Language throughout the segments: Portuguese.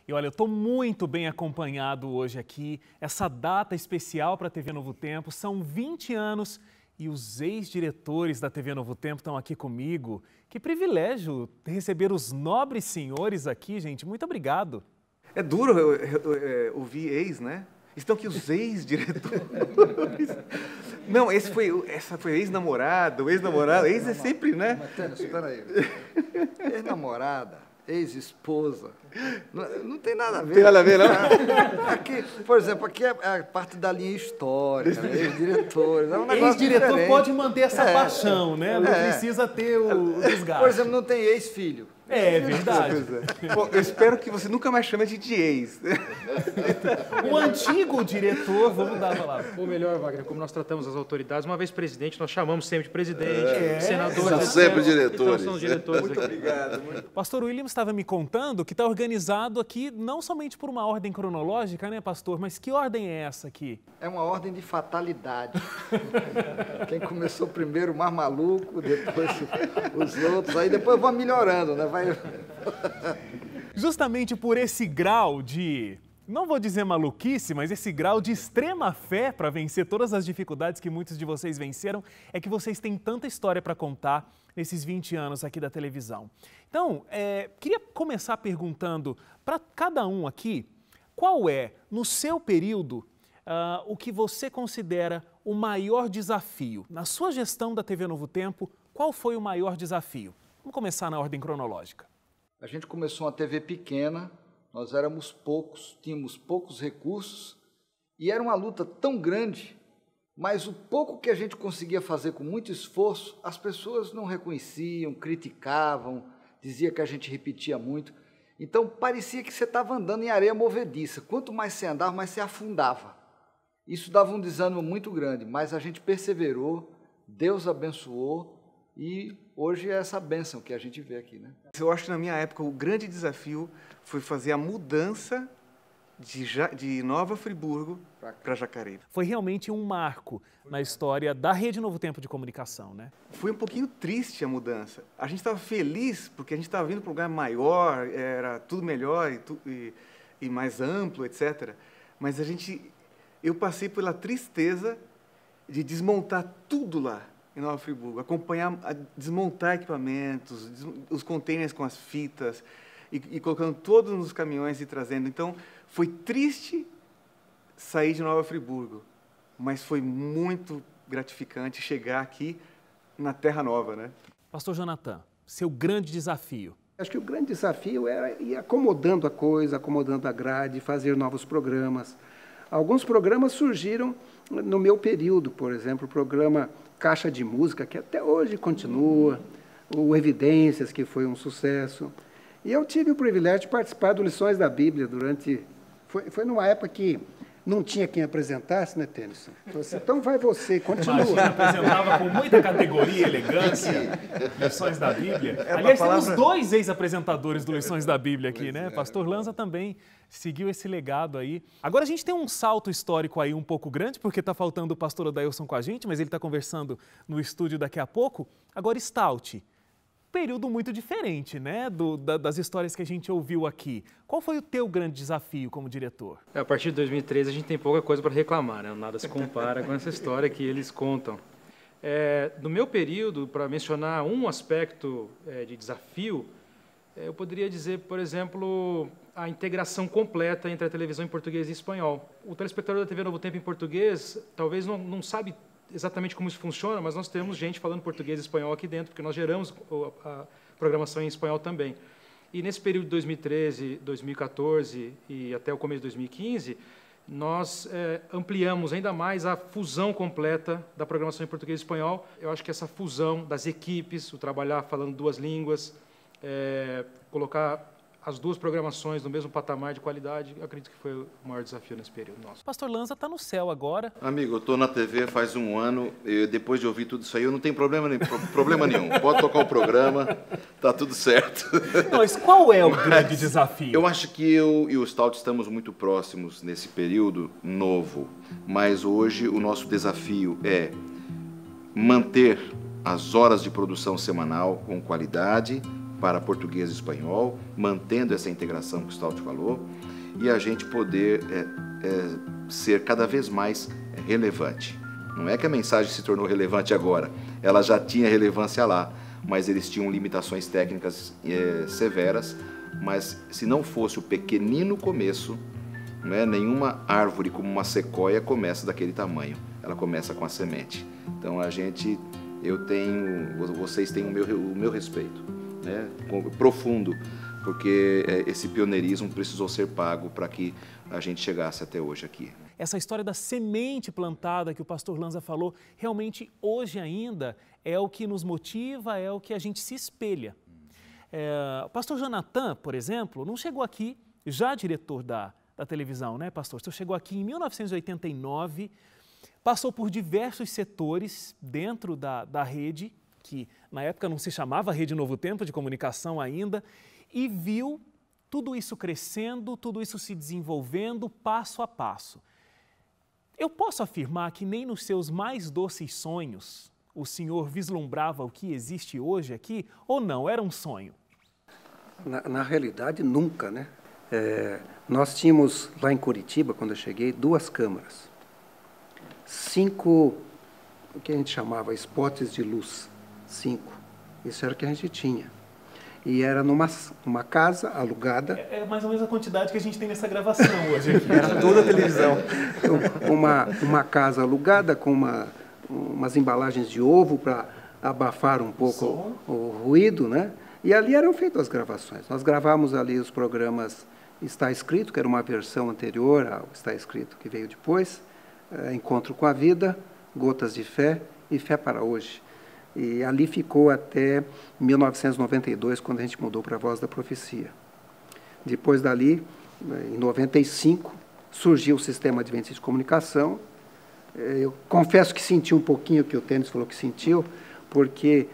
E olha, eu estou muito bem acompanhado hoje aqui. Essa data especial para a TV Novo Tempo, são 20 anos e os ex-diretores da TV Novo Tempo estão aqui comigo. Que privilégio receber os nobres senhores aqui, gente. Muito obrigado. É duro ouvir ex, né? Estão aqui os ex-diretores. Não, essa foi ex-namorada, ex-namorado. Ex é sempre, né? Mas, Tênis, espera aí. Ex-namorada, ex-esposa, não tem nada a ver. Tem nada a ver, não? Aqui, por exemplo, aqui é a parte da linha histórica, né? Ex-diretores. É um negócio Ex-diretor diferente. pode manter essa paixão, né? Não precisa ter o desgaste. Por exemplo, não tem ex-filho. É verdade. Bom, eu espero que você nunca mais chame de ex. O antigo diretor, vamos dar a palavra. Ou melhor, Wagner, como nós tratamos as autoridades, uma vez presidente, nós chamamos sempre de presidente, senadores. São sempre diretores. Então, são diretores. Muito obrigado. Pastor William estava me contando que está organizado aqui não somente por uma ordem cronológica, né, pastor? Mas que ordem é essa aqui? É uma ordem de fatalidade. Quem começou primeiro, o mais maluco, depois os outros, aí depois vai melhorando, né? Justamente por esse grau de, não vou dizer maluquice, mas esse grau de extrema fé para vencer todas as dificuldades que muitos de vocês venceram, é que vocês têm tanta história para contar nesses 20 anos aqui da televisão. Então, queria começar perguntando para cada um aqui, qual é, no seu período, o que você considera o maior desafio? Na sua gestão da TV Novo Tempo, qual foi o maior desafio? Vamos começar na ordem cronológica. A gente começou uma TV pequena, nós éramos poucos, tínhamos poucos recursos e era uma luta tão grande, mas o pouco que a gente conseguia fazer com muito esforço, as pessoas não reconheciam, criticavam, diziam que a gente repetia muito. Então parecia que você estava andando em areia movediça, quanto mais você andava, mais você afundava. Isso dava um desânimo muito grande, mas a gente perseverou, Deus abençoou e hoje é essa bênção que a gente vê aqui, né? Eu acho que na minha época o grande desafio foi fazer a mudança de Nova Friburgo para Jacareí. Foi realmente um marco na história da Rede Novo Tempo de Comunicação, né? Foi um pouquinho triste a mudança. A gente estava feliz porque a gente estava vindo para um lugar maior, era tudo melhor e mais amplo, etc. Mas eu passei pela tristeza de desmontar tudo lá em Nova Friburgo, desmontar equipamentos, os containers com as fitas e colocando todos nos caminhões e trazendo. Então, foi triste sair de Nova Friburgo, mas foi muito gratificante chegar aqui na Terra Nova, né? Pastor Jonathan, seu grande desafio? Acho que o grande desafio era ir acomodando a coisa, acomodando a grade, fazer novos programas. Alguns programas surgiram no meu período, por exemplo, o programa Caixa de Música, que até hoje continua, o Evidências, que foi um sucesso. E eu tive o privilégio de participar do Lições da Bíblia durante... Foi numa época que não tinha quem apresentasse, né, Tênis? Então vai você, continua. Imagina, apresentava com muita categoria e elegância Lições da Bíblia. Aliás, temos dois ex-apresentadores do Lições da Bíblia aqui, né? Pastor Lanza também seguiu esse legado aí. Agora a gente tem um salto histórico aí um pouco grande, porque está faltando o pastor Odailson com a gente, mas ele está conversando no estúdio daqui a pouco. Agora, Stout. Período muito diferente, né, das histórias que a gente ouviu aqui. Qual foi o teu grande desafio como diretor? A partir de 2013 a gente tem pouca coisa para reclamar, né? Nada se compara com essa história que eles contam. No meu período, para mencionar um aspecto de desafio, eu poderia dizer, por exemplo, a integração completa entre a televisão em português e espanhol. O telespectador da TV Novo Tempo em português talvez não sabe exatamente como isso funciona, mas nós temos gente falando português e espanhol aqui dentro, porque nós geramos a programação em espanhol também. E nesse período de 2013, 2014 e até o começo de 2015, nós ampliamos ainda mais a fusão completa da programação em português e espanhol. Eu acho que essa fusão das equipes, o trabalhar falando duas línguas, colocar as duas programações no mesmo patamar de qualidade, eu acredito que foi o maior desafio nesse período nosso. Pastor Lanza está no céu agora. Amigo, eu estou na TV faz um ano, e depois de ouvir tudo isso aí, eu não tenho problema nenhum. Pode tocar o programa, tá tudo certo. Não, mas qual é o grande desafio? Eu acho que eu e o Stout estamos muito próximos nesse período novo, mas hoje o nosso desafio é manter as horas de produção semanal com qualidade, para português e espanhol, mantendo essa integração que o Stout falou, e a gente poder ser cada vez mais relevante. Não é que a mensagem se tornou relevante agora, ela já tinha relevância lá, mas eles tinham limitações técnicas severas, mas se não fosse o pequenino começo, né, nenhuma árvore como uma sequoia começa daquele tamanho, ela começa com a semente. Então vocês têm o meu respeito, né, profundo, porque esse pioneirismo precisou ser pago para que a gente chegasse até hoje aqui. Essa história da semente plantada que o pastor Lanza falou, realmente hoje ainda é o que nos motiva, é o que a gente se espelha. O pastor Jonathan, por exemplo, não chegou aqui já diretor da televisão, né, pastor? O senhor chegou aqui em 1989, passou por diversos setores dentro da rede, que na época não se chamava Rede Novo Tempo de Comunicação ainda, e viu tudo isso crescendo, tudo isso se desenvolvendo passo a passo. Eu posso afirmar que nem nos seus mais doces sonhos o senhor vislumbrava o que existe hoje aqui, ou não, era um sonho? Na realidade, nunca, né? Nós tínhamos lá em Curitiba, quando eu cheguei, 2 câmaras, 5, o que a gente chamava spots de luz, 5. Isso era o que a gente tinha. E era numa casa alugada. É mais ou menos a quantidade que a gente tem nessa gravação hoje aqui. Era toda a televisão. Uma casa alugada com umas embalagens de ovo para abafar um pouco o ruído, né? E ali eram feitas as gravações. Nós gravávamos ali os programas Está Escrito, que era uma versão anterior ao Está Escrito, que veio depois, Encontro com a Vida, Gotas de Fé e Fé para Hoje. E ali ficou até 1992, quando a gente mudou para a Voz da Profecia. Depois dali, em 95, surgiu o Sistema Adventista de Comunicação. Eu confesso que senti um pouquinho o que o Tênis falou que sentiu, porque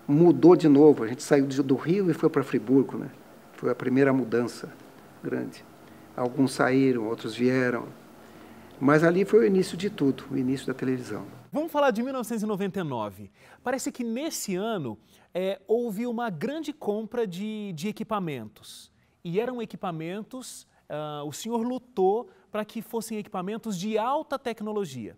mudou de novo. A gente saiu do Rio e foi para Friburgo, né? Foi a primeira mudança grande. Alguns saíram, outros vieram. Mas ali foi o início de tudo, o início da televisão. Vamos falar de 1999. Parece que nesse ano houve uma grande compra de equipamentos. E eram equipamentos, o senhor lutou para que fossem equipamentos de alta tecnologia.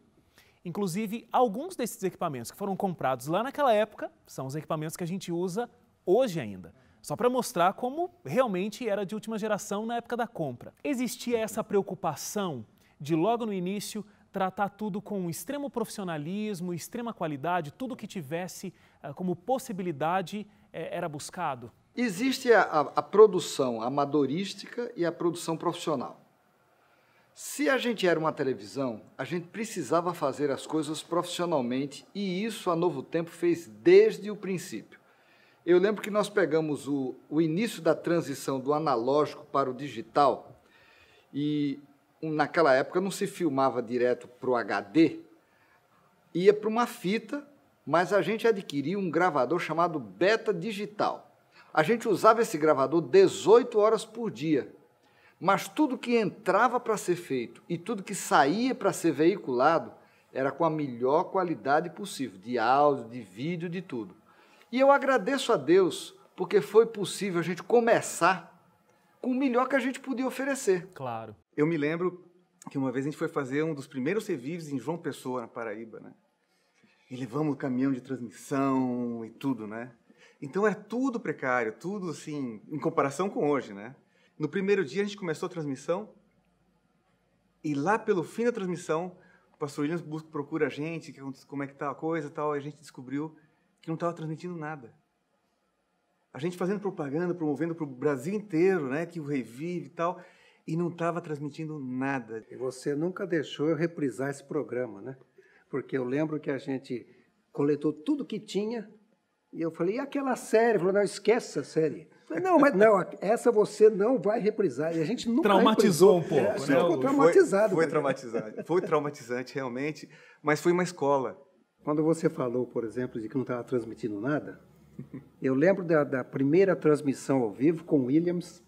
Inclusive, alguns desses equipamentos que foram comprados lá naquela época são os equipamentos que a gente usa hoje ainda. Só para mostrar como realmente era de última geração na época da compra. Existia essa preocupação de logo no início tratar tudo com extremo profissionalismo, extrema qualidade, tudo que tivesse como possibilidade era buscado? Existe a produção amadorística e a produção profissional. Se a gente era uma televisão, a gente precisava fazer as coisas profissionalmente e isso a Novo Tempo fez desde o princípio. Eu lembro que nós pegamos o início da transição do analógico para o digital e naquela época não se filmava direto para o HD, ia para uma fita, mas a gente adquiriu um gravador chamado Beta Digital. A gente usava esse gravador 18 horas por dia, mas tudo que entrava para ser feito e tudo que saía para ser veiculado era com a melhor qualidade possível, de áudio, de vídeo, de tudo. E eu agradeço a Deus, porque foi possível a gente começar com o melhor que a gente podia oferecer. Claro. Eu me lembro que uma vez a gente foi fazer um dos primeiros revives em João Pessoa, na Paraíba, né? E levamos o caminhão de transmissão e tudo, né? Então era tudo precário, tudo assim, em comparação com hoje, né? No primeiro dia a gente começou a transmissão e lá pelo fim da transmissão o pastor Williams procura a gente, como é que tá a coisa e tal, e a gente descobriu que não estava transmitindo nada. A gente fazendo propaganda, promovendo para o Brasil inteiro, né, que o revive e tal, e não estava transmitindo nada. E você nunca deixou eu reprisar esse programa, né? Porque eu lembro que a gente coletou tudo que tinha e eu falei, e aquela série? Ele falou, não, esquece essa série. Eu falei, não, mas não, essa você não vai reprisar. E a gente nunca traumatizou reprisou. um pouco, A gente né? ficou traumatizado. Foi traumatizante. Foi traumatizante, realmente, mas foi uma escola. Quando você falou, por exemplo, de que não estava transmitindo nada, eu lembro da primeira transmissão ao vivo com o Williams,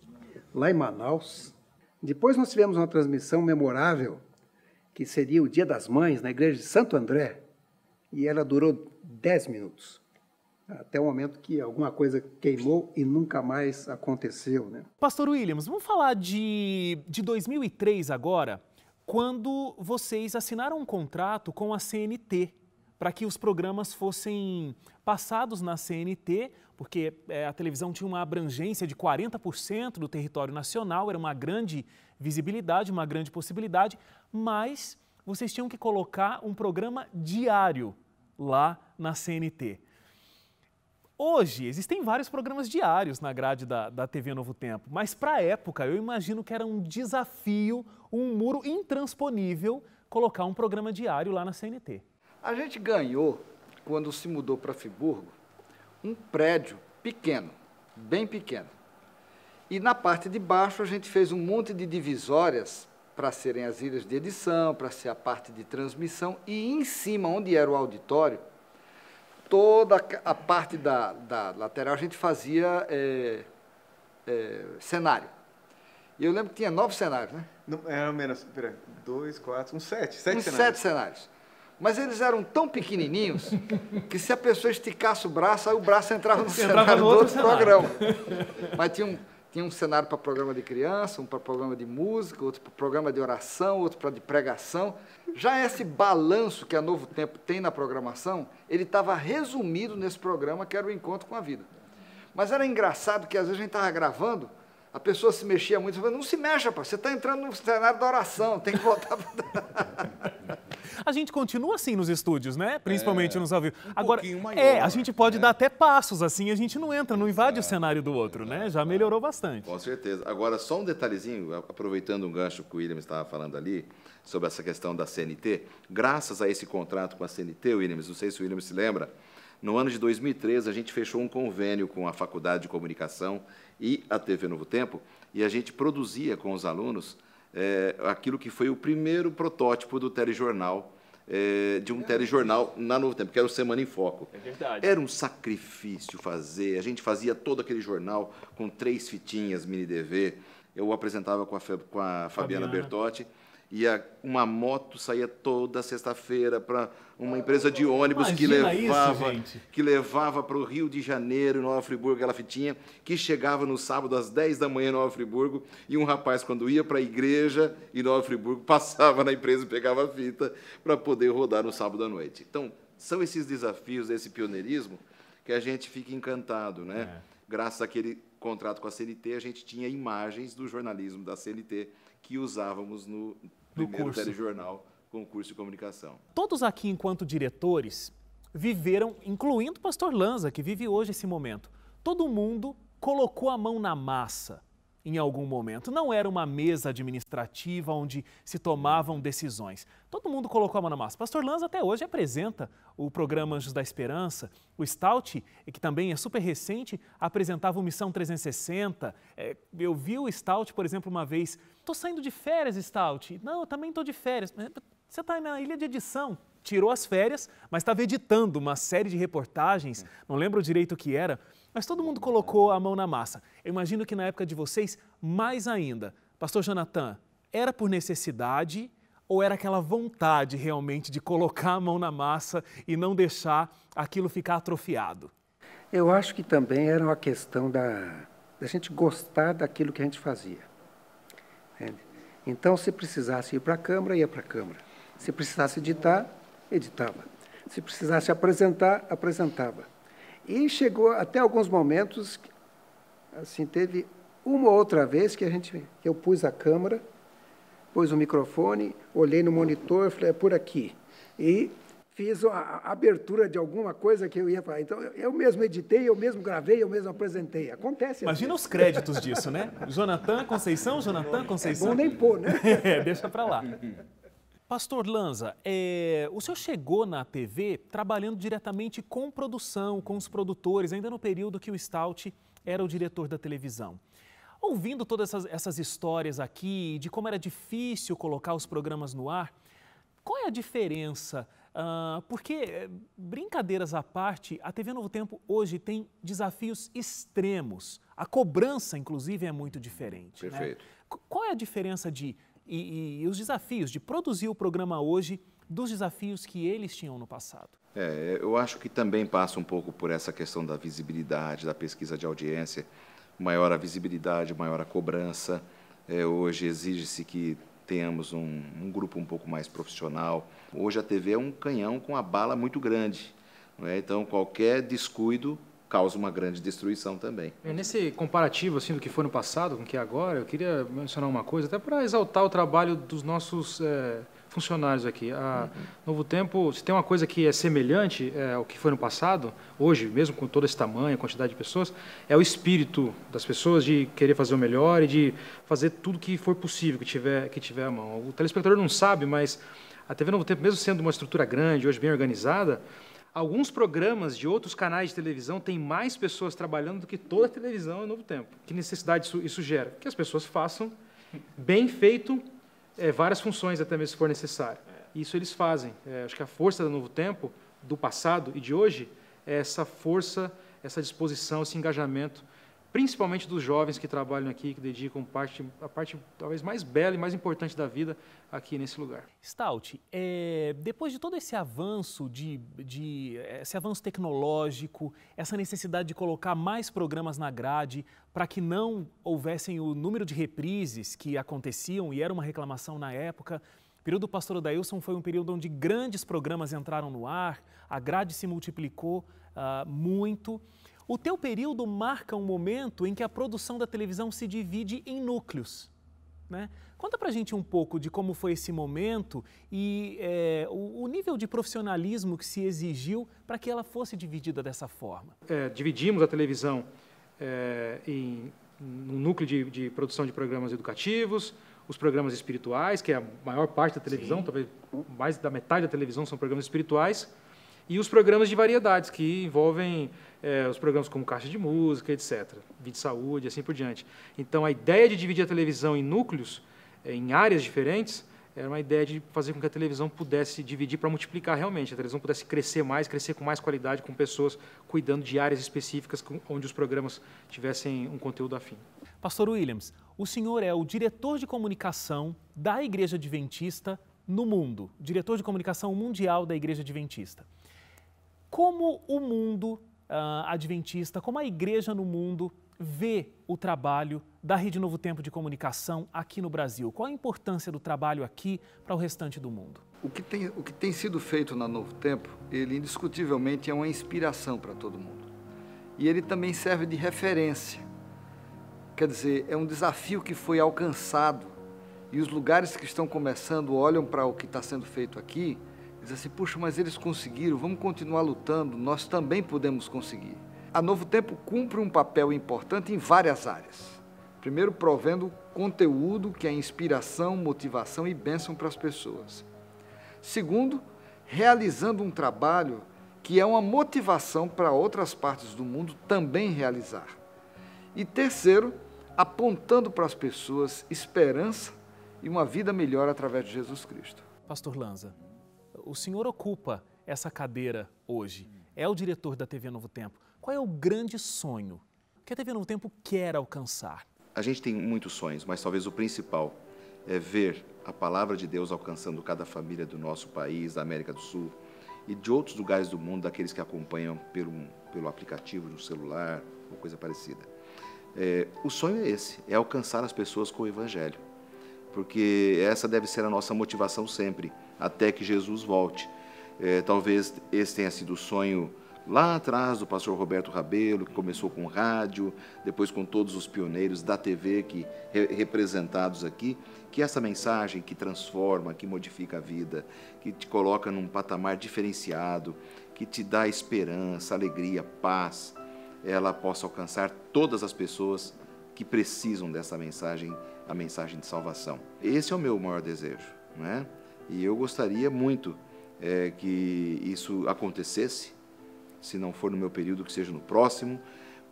lá em Manaus. Depois nós tivemos uma transmissão memorável, que seria o Dia das Mães, na igreja de Santo André, e ela durou 10 minutos. até o momento que alguma coisa queimou e nunca mais aconteceu, né? Pastor Williams, vamos falar de 2003 agora, quando vocês assinaram um contrato com a CNT para que os programas fossem passados na CNT, porque a televisão tinha uma abrangência de 40% do território nacional, era uma grande visibilidade, uma grande possibilidade, mas vocês tinham que colocar um programa diário lá na CNT. Hoje, existem vários programas diários na grade da TV Novo Tempo, mas para a época eu imagino que era um desafio, um muro intransponível colocar um programa diário lá na CNT. A gente ganhou, quando se mudou para Friburgo, um prédio pequeno, bem pequeno. E na parte de baixo a gente fez um monte de divisórias para serem as ilhas de edição, para ser a parte de transmissão, e em cima, onde era o auditório, toda a parte da lateral a gente fazia cenário. E eu lembro que tinha 9 cenários, né? Não, era menos, 2, 4, uns 7 uns cenários. 7 cenários. Mas eles eram tão pequenininhos que se a pessoa esticasse o braço, aí o braço entrava no cenário do outro programa. Mas tinha um cenário para programa de criança, um para programa de música, outro para programa de oração, outro para de pregação. Já esse balanço que a Novo Tempo tem na programação, ele estava resumido nesse programa que era o Encontro com a Vida. Mas era engraçado que às vezes a gente estava gravando, a pessoa se mexia muito, falava, não se mexa, pá, você está entrando no cenário da oração, tem que voltar para... A gente continua assim nos estúdios, né? Principalmente nos ao vivo. Agora, maior, a gente pode dar até passos, assim, a gente não entra, não invade o cenário do outro, né? Já melhorou bastante. Com certeza. Agora, só um detalhezinho, aproveitando um gancho que o Williams estava falando ali, sobre essa questão da CNT, graças a esse contrato com a CNT, Williams, não sei se o Williams se lembra, no ano de 2013 a gente fechou um convênio com a Faculdade de Comunicação e a TV Novo Tempo, e a gente produzia com os alunos aquilo que foi o primeiro protótipo do telejornal, de um telejornal na Novo Tempo, que era o Semana em Foco. É verdade. Era um sacrifício fazer, a gente fazia todo aquele jornal com 3 fitinhas mini DV, eu apresentava com a Fabiana Bertotti, e uma moto saía toda sexta-feira para uma empresa de ônibus que levava para o Rio de Janeiro, Nova Friburgo, aquela fitinha, que chegava no sábado às 10 da manhã em Nova Friburgo, e um rapaz, quando ia para a igreja em Nova Friburgo, passava na empresa e pegava a fita para poder rodar no sábado à noite. Então, são esses desafios, esse pioneirismo, que a gente fica encantado, né? Graças àquele contrato com a CNT, a gente tinha imagens do jornalismo da CNT que usávamos no primeiro telejornal com o curso de comunicação. Todos aqui, enquanto diretores, viveram, incluindo o pastor Lanza, que vive hoje esse momento, todo mundo colocou a mão na massa em algum momento. Não era uma mesa administrativa onde se tomavam decisões. Todo mundo colocou a mão na massa. Pastor Lanza até hoje apresenta o programa Anjos da Esperança. O Stout, que também é super recente, apresentava o Missão 360. Eu vi o Stout, por exemplo, uma vez. Estou saindo de férias, Stout. Não, eu também estou de férias. Você está na ilha de edição. Tirou as férias, mas estava editando uma série de reportagens. Não lembro direito o que era. Mas todo mundo colocou a mão na massa. Eu imagino que na época de vocês, mais ainda. Pastor Jonathan, era por necessidade ou era aquela vontade realmente de colocar a mão na massa e não deixar aquilo ficar atrofiado? Eu acho que também era uma questão da gente gostar daquilo que a gente fazia. Entende? Então, se precisasse ir para a Câmara, ia para a Câmara. Se precisasse editar, editava. Se precisasse apresentar, apresentava. E chegou até alguns momentos, assim, teve uma ou outra vez que eu pus a câmera, pus o microfone, olhei no monitor, falei, é por aqui. E fiz a abertura de alguma coisa que eu ia falar. Então, eu mesmo editei, eu mesmo gravei, eu mesmo apresentei. Acontece. Imagina os créditos disso, né? Jonathan Conceição, Jonathan Conceição. É bom nem pôr, né? Deixa para lá. Pastor Lanza, o senhor chegou na TV trabalhando diretamente com produção, com os produtores, ainda no período que o Stout era o diretor da televisão. Ouvindo todas essas histórias aqui, de como era difícil colocar os programas no ar, qual é a diferença? Porque, brincadeiras à parte, a TV Novo Tempo hoje tem desafios extremos. A cobrança, inclusive, é muito diferente. Perfeito. Né? Qual é a diferença e os desafios de produzir o programa hoje dos desafios que eles tinham no passado? Eu acho que também passa um pouco por essa questão da visibilidade, da pesquisa de audiência. Maior a visibilidade, maior a cobrança. Hoje exige-se que tenhamos um grupo um pouco mais profissional. Hoje a TV é um canhão com a bala muito grande, não é? Então qualquer descuido causa uma grande destruição também. Nesse comparativo assim do que foi no passado com o que é agora, eu queria mencionar uma coisa, até para exaltar o trabalho dos nossos funcionários aqui. A Novo Tempo, se tem uma coisa que é semelhante ao que foi no passado, hoje, mesmo com todo esse tamanho, a quantidade de pessoas, é o espírito das pessoas de querer fazer o melhor e de fazer tudo que for possível, que tiver à mão. O telespectador não sabe, mas a TV Novo Tempo, mesmo sendo uma estrutura grande, hoje bem organizada, alguns programas de outros canais de televisão têm mais pessoas trabalhando do que toda a televisão em Novo Tempo. Que necessidade isso gera? Que as pessoas façam bem feito várias funções, até mesmo se for necessário. Isso eles fazem. Acho que a força do Novo Tempo, do passado e de hoje, é essa força, essa disposição, esse engajamento, principalmente dos jovens que trabalham aqui, que dedicam a parte talvez mais bela e mais importante da vida aqui nesse lugar. Stout, depois de todo esse avanço, esse avanço tecnológico, essa necessidade de colocar mais programas na grade para que não houvessem o número de reprises que aconteciam, e era uma reclamação na época, o período do pastor Odailson foi um período onde grandes programas entraram no ar, a grade se multiplicou muito. O teu período marca um momento em que a produção da televisão se divide em núcleos, né? Conta pra gente um pouco de como foi esse momento e o nível de profissionalismo que se exigiu para que ela fosse dividida dessa forma. Dividimos a televisão em um núcleo de produção de programas educativos, os programas espirituais, que é a maior parte da televisão, talvez mais da metade da televisão são programas espirituais, e os programas de variedades, que envolvem os programas como Caixa de Música, etc., Vídeo Saúde, assim por diante. Então, a ideia de dividir a televisão em núcleos, em áreas diferentes, era uma ideia de fazer com que a televisão pudesse dividir para multiplicar realmente, a televisão pudesse crescer mais, crescer com mais qualidade, com pessoas cuidando de áreas específicas onde os programas tivessem um conteúdo afim. Pastor Williams, o senhor é o diretor de comunicação da Igreja Adventista no mundo, diretor de comunicação mundial da Igreja Adventista. Como o mundo adventista, como a igreja no mundo vê o trabalho da Rede Novo Tempo de Comunicação aqui no Brasil? Qual a importância do trabalho aqui para o restante do mundo? O que tem sido feito na Novo Tempo, ele indiscutivelmente é uma inspiração para todo mundo. E ele também serve de referência. Quer dizer, é um desafio que foi alcançado e os lugares que estão começando olham para o que está sendo feito aqui e dizem assim, puxa, mas eles conseguiram, vamos continuar lutando, nós também podemos conseguir. A Novo Tempo cumpre um papel importante em várias áreas. Primeiro, provendo conteúdo que é inspiração, motivação e bênção para as pessoas. Segundo, realizando um trabalho que é uma motivação para outras partes do mundo também realizar. E terceiro, apontando para as pessoas esperança e uma vida melhor através de Jesus Cristo. Pastor Lanza, o senhor ocupa essa cadeira hoje, é o diretor da TV Novo Tempo. Qual é o grande sonho que a TV Novo Tempo quer alcançar? A gente tem muitos sonhos, mas talvez o principal é ver a palavra de Deus alcançando cada família do nosso país, da América do Sul e de outros lugares do mundo, daqueles que acompanham pelo aplicativo do celular ou coisa parecida. O sonho é esse, é alcançar as pessoas com o Evangelho, porque essa deve ser a nossa motivação sempre, até que Jesus volte. Talvez esse tenha sido o sonho lá atrás do pastor Roberto Rabelo, que começou com rádio, depois com todos os pioneiros da TV representados aqui, que essa mensagem que transforma, que modifica a vida, que te coloca num patamar diferenciado, que te dá esperança, alegria, paz, ela possa alcançar todas as pessoas que precisam dessa mensagem, a mensagem de salvação. Esse é o meu maior desejo, não é? E eu gostaria muito que isso acontecesse, se não for no meu período, que seja no próximo,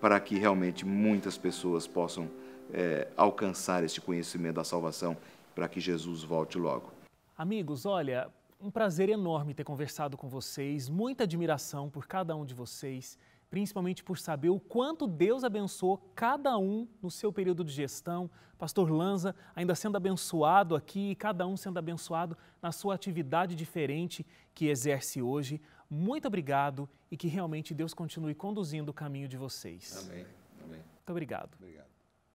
para que realmente muitas pessoas possam alcançar este conhecimento da salvação, para que Jesus volte logo. Amigos, olha, um prazer enorme ter conversado com vocês, muita admiração por cada um de vocês, principalmente por saber o quanto Deus abençoou cada um no seu período de gestão. Pastor Lanza ainda sendo abençoado aqui, cada um sendo abençoado na sua atividade diferente que exerce hoje. Muito obrigado e que realmente Deus continue conduzindo o caminho de vocês. Amém. Amém. Muito obrigado. Obrigado.